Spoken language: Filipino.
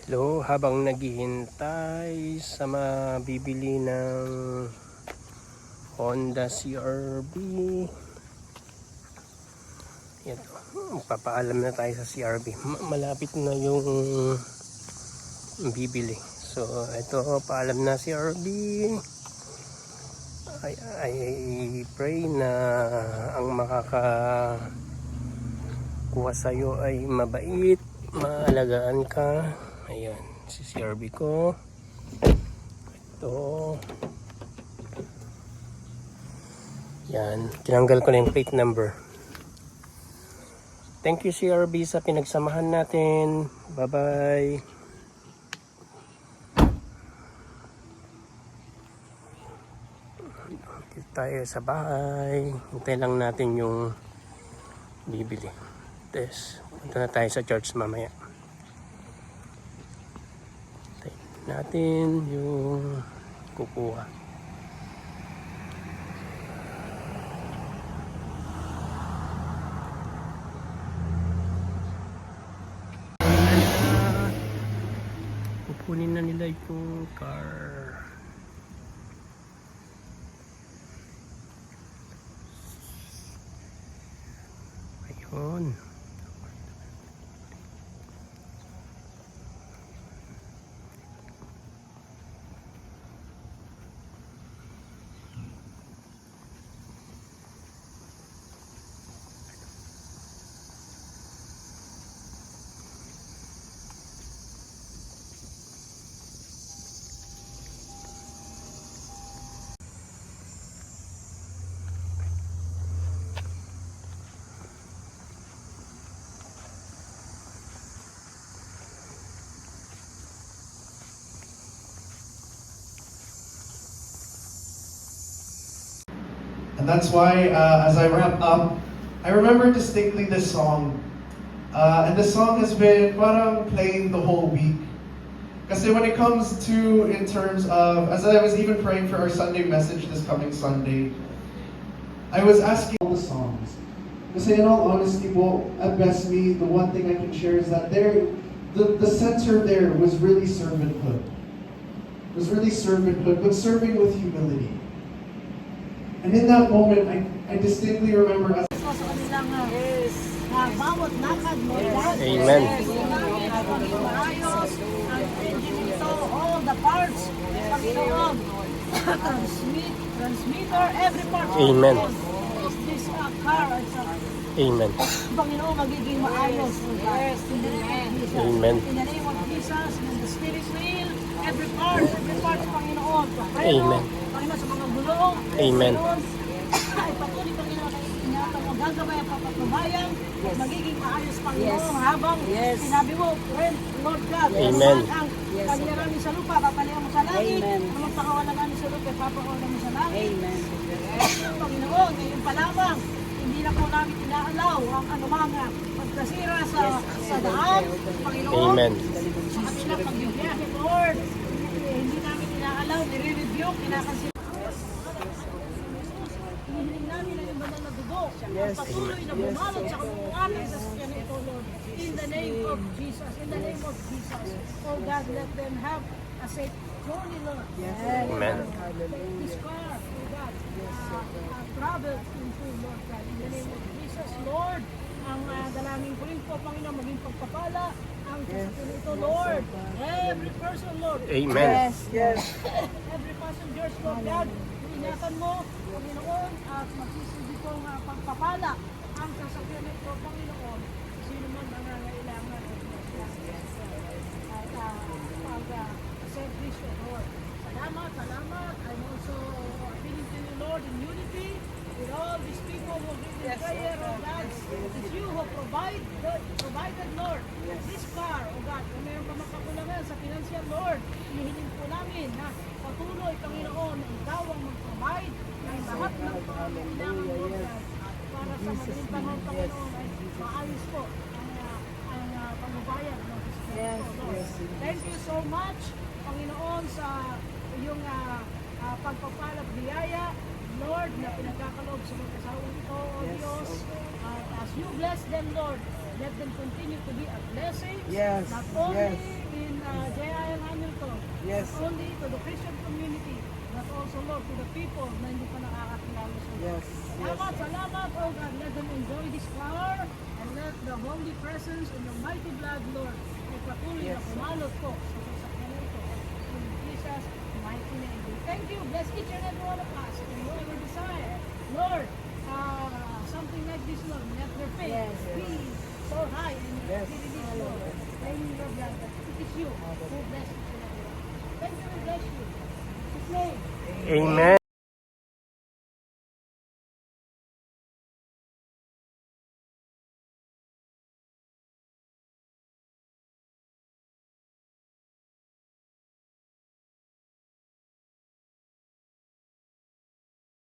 Hello, habang naghihintay sa mabibili ng Honda CR-V, ito, papaalam na tayo sa CR-V. Malapit na yung bibili. So, ito, paalam na CR-V. I pray na ang makakakuha sa'yo ay mabait, maalagaan ka. Ayan, si CR-V ko. Ito. Yan, tinanggal ko na yung plate number. Thank you CR-V sa pinagsamahan natin. Bye-bye. Dito tayo sa bahay. Hintay lang natin yung bibili. Tapos, punta na tayo sa church mamaya. Natin yung kukuha. Pupunin na nila yung car. Ayun. And that's why, as I wrap up, I remember distinctly this song. And this song has been parang playing the whole week. Because when it comes to, in terms of, as I was even praying for our Sunday message this coming Sunday, I was asking all the songs. Because in all honesty, po, at best me, the one thing I can share is that the center there was really servanthood. It was really servanthood, but serving with humility. And in that moment, I distinctly remember as Amen. All the parts, transmitter, every part. Amen. This car, Amen. Panginoon, magiging maayos. Amen. In the name of Jesus, in the spirit wheel, every part, Panginoon. Amen. Panginoon, sa mga gulong. Amen. Ay, patuloy, Panginoon, ay ingatan mo, gagabay ang papatubayan, magiging maayos, Panginoon, habang sinabi mo, friend, Lord God, Amen. ang kaliranin sa lupa, papalayan mo sa langit, ang pakawalangan sa lupa, papakawalan mo sa langit. Amen. Panginoon, ngayon pa lamang, hindi na po namin inaalaw ang anumang pagkasira sa daan, Panginoon. Amen. Sa kanilang pagbibiyahe, Lord, hindi namin inaalaw, nire-review, kinakansin. Hinihiling namin na yung banal na dugo, ang patuloy na bumalot sa kamunguan sa sakyan ito, Lord. In the name of Jesus, in the name of Jesus, oh God, let them have a safe journey, Lord. Amen. This car, oh God, travel into, Lord God. In the name of Jesus, Lord, ang dalangin ko rin po, Panginoon, maging pagpapala ang sasakyan ito, Lord. Every person, Lord. Amen. Every passengers, Lord God, ingatan mo, Panginoon, at magsisilbi kong pagpapala ang sasakyan ito, Panginoon. Sino man nangangailangan at pag-servisyo, Lord. Salamat. I'm also appealing to you, Lord, in unity with all these people who give in prayer, oh God. It's you who provided, Lord, this car, oh God. Kung mayroon pa makakulangan sa financial, Lord, hinihiling po namin na patuloy, Panginoon, na ikaw ang mag-provide ng lahat ng pangangailangan, Lord God, para sa madaling panahon, Panginoon, ay maayos po ang pangbabayad ng Kristo, Lord. Thank you so much, Panginoon, sa iyong pagpapalat biyaya, Lord, na pinagkakaloob sa mga kasawang ito, O Diyos. As you bless them, Lord, let them continue to be a blessing, not only in J.I.L. Hamilton. Yes. Not only to the Christian community, but also, Lord, to the people na hindi pa nakakakilala sa Lord. Yes. Salamat, salamat, oh God. Let them enjoy this flower and let the holy presence and your mighty blood, Lord, ay patuloy na Yes. pumalot po sa sasakyan ito. In Jesus' mighty name. Thank you. Bless each and every one of us. And whoever desire, Lord, something like this, Lord, let their faith Yes, yes. be so high and Yes. be released, Lord. Claiming your blood. That it is you who bless each and every one. Thank you and bless you. In His name. Amen.